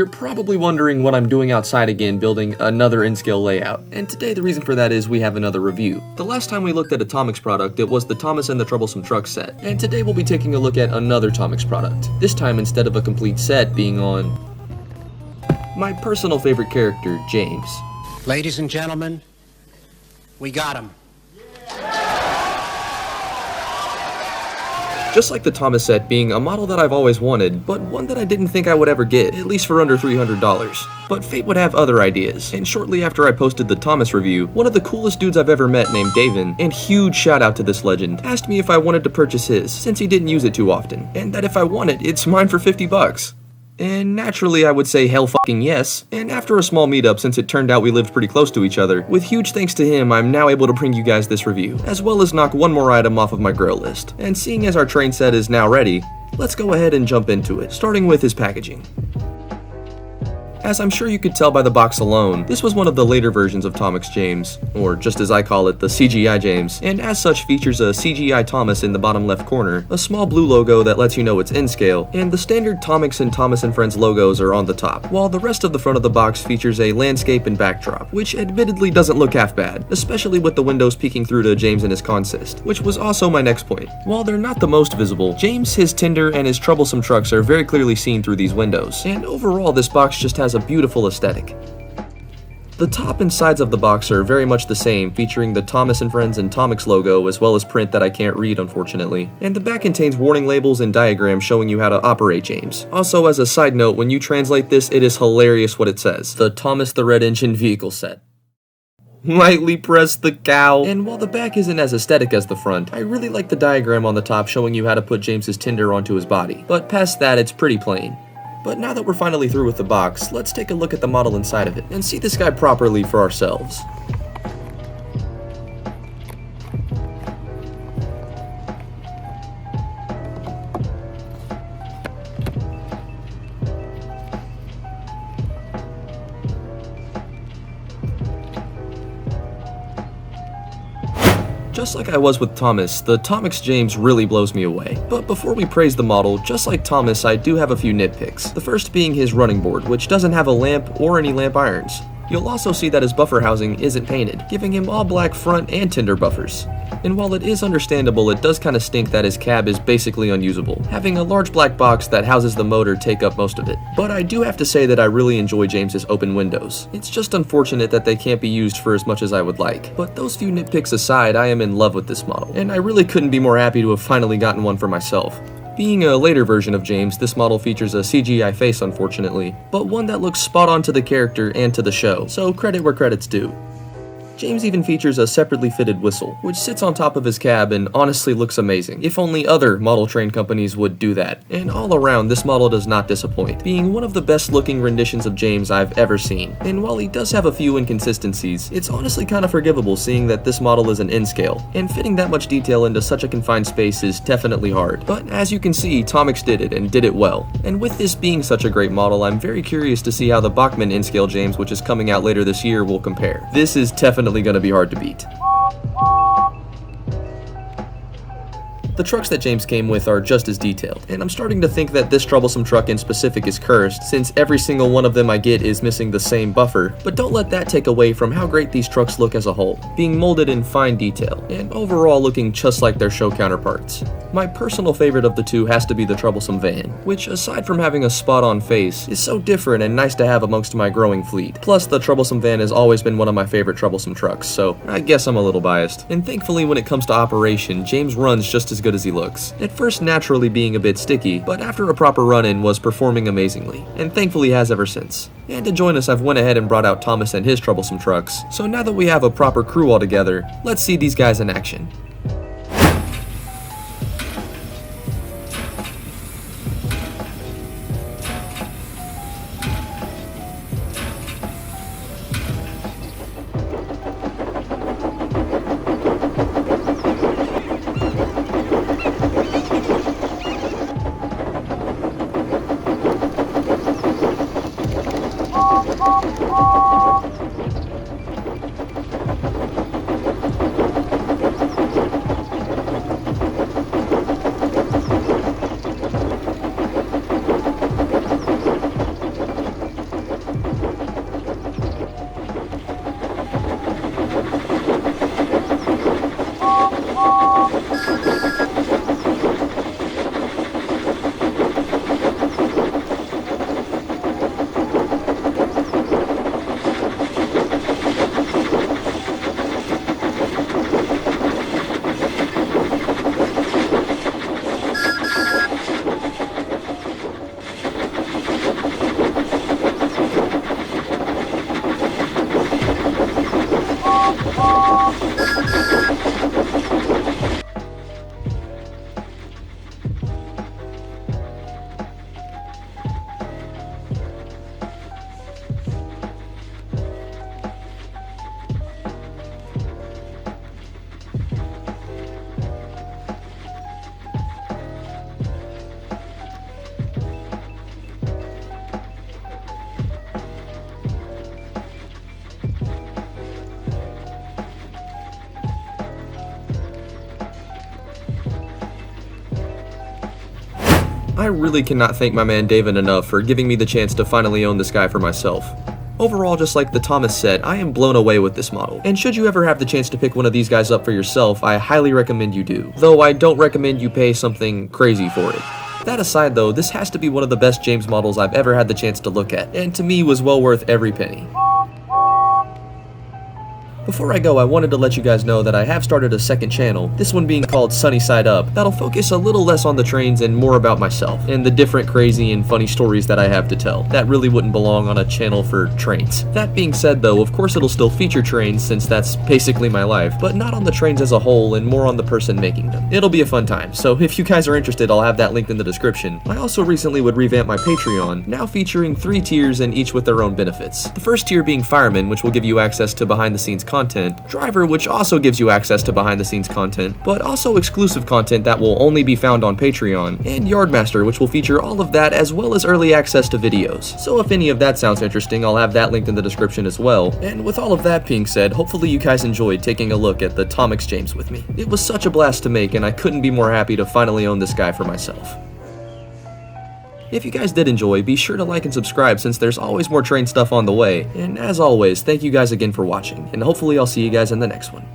You're probably wondering what I'm doing outside again, building another in-scale layout, and today the reason for that is we have another review. The last time we looked at a TOMIX product, it was the Thomas and the Troublesome truck set, and today we'll be taking a look at another TOMIX product. This time, instead of a complete set being on my personal favorite character, James. Ladies and gentlemen, we got him. Just like the Thomas set being a model that I've always wanted, but one that I didn't think I would ever get, at least for under $300. But fate would have other ideas, and shortly after I posted the Thomas review, one of the coolest dudes I've ever met named Davin, and huge shout out to this legend, asked me if I wanted to purchase his, since he didn't use it too often, and that if I want it, it's mine for 50 bucks. And naturally I would say hell fucking yes, and after a small meetup since it turned out we lived pretty close to each other, with huge thanks to him I'm now able to bring you guys this review, as well as knock one more item off of my grow list. And seeing as our train set is now ready, let's go ahead and jump into it, starting with his packaging. As I'm sure you could tell by the box alone, this was one of the later versions of TOMIX James, or just as I call it, the CGI James, and as such features a CGI Thomas in the bottom left corner, a small blue logo that lets you know it's in scale, and the standard TOMIX and Thomas & Friends logos are on the top, while the rest of the front of the box features a landscape and backdrop, which admittedly doesn't look half bad, especially with the windows peeking through to James and his consist, which was also my next point. While they're not the most visible, James, his Tinder, and his Troublesome trucks are very clearly seen through these windows, and overall this box just has a beautiful aesthetic. The top and sides of the box are very much the same, featuring the Thomas & Friends and TOMIX logo as well as print that I can't read unfortunately, and the back contains warning labels and diagrams showing you how to operate James. Also, as a side note, when you translate this, it is hilarious what it says. The Thomas the Red Engine Vehicle Set. Lightly press the cow. And while the back isn't as aesthetic as the front, I really like the diagram on the top showing you how to put James's Tinder onto his body, but past that it's pretty plain. But now that we're finally through with the box, let's take a look at the model inside of it and see this guy properly for ourselves. Just like I was with Thomas, the TOMIX James really blows me away. But before we praise the model, just like Thomas, I do have a few nitpicks. The first being his running board, which doesn't have a lamp or any lamp irons. You'll also see that his buffer housing isn't painted, giving him all black front and tinder buffers. And while it is understandable, it does kinda stink that his cab is basically unusable, having a large black box that houses the motor take up most of it. But I do have to say that I really enjoy James's open windows. It's just unfortunate that they can't be used for as much as I would like. But those few nitpicks aside, I am in love with this model, and I really couldn't be more happy to have finally gotten one for myself. Being a later version of James, this model features a CGI face unfortunately, but one that looks spot on to the character and to the show, so credit where credit's due. James even features a separately fitted whistle, which sits on top of his cab and honestly looks amazing. If only other model train companies would do that. And all around, this model does not disappoint, being one of the best looking renditions of James I've ever seen. And while he does have a few inconsistencies, it's honestly kind of forgivable seeing that this model is an in-scale, and fitting that much detail into such a confined space is definitely hard. But as you can see, TOMIX did it, and did it well. And with this being such a great model, I'm very curious to see how the Bachmann in-scale James, which is coming out later this year, will compare. This is definitely going to be hard to beat. The trucks that James came with are just as detailed, and I'm starting to think that this Troublesome truck in specific is cursed, since every single one of them I get is missing the same buffer, but don't let that take away from how great these trucks look as a whole, being molded in fine detail, and overall looking just like their show counterparts. My personal favorite of the two has to be the Troublesome van, which aside from having a spot-on face, is so different and nice to have amongst my growing fleet. Plus, the Troublesome van has always been one of my favorite Troublesome trucks, so I guess I'm a little biased. And thankfully when it comes to operation, James runs just as good as he looks. At first naturally being a bit sticky, but after a proper run-in was performing amazingly, and thankfully has ever since. And to join us, I've went ahead and brought out Thomas and his Troublesome trucks, so now that we have a proper crew all together, let's see these guys in action. I really cannot thank my man David enough for giving me the chance to finally own this guy for myself. Overall, just like the TOMIX set, I am blown away with this model, and should you ever have the chance to pick one of these guys up for yourself, I highly recommend you do, though I don't recommend you pay something crazy for it. That aside though, this has to be one of the best James models I've ever had the chance to look at, and to me was well worth every penny. Before I go, I wanted to let you guys know that I have started a second channel, this one being called Sunny Side Up, that'll focus a little less on the trains and more about myself, and the different crazy and funny stories that I have to tell. That really wouldn't belong on a channel for trains. That being said though, of course it'll still feature trains since that's basically my life, but not on the trains as a whole and more on the person making them. It'll be a fun time, so if you guys are interested, I'll have that linked in the description. I also recently would revamp my Patreon, now featuring 3 tiers and each with their own benefits. The first tier being Fireman, which will give you access to behind the scenes content, Driver, which also gives you access to behind the scenes content, but also exclusive content that will only be found on Patreon, and Yardmaster, which will feature all of that as well as early access to videos. So if any of that sounds interesting, I'll have that linked in the description as well. And with all of that being said, hopefully you guys enjoyed taking a look at the TOMIX James with me. It was such a blast to make, and I couldn't be more happy to finally own this guy for myself. If you guys did enjoy, be sure to like and subscribe since there's always more train stuff on the way, and as always, thank you guys again for watching, and hopefully I'll see you guys in the next one.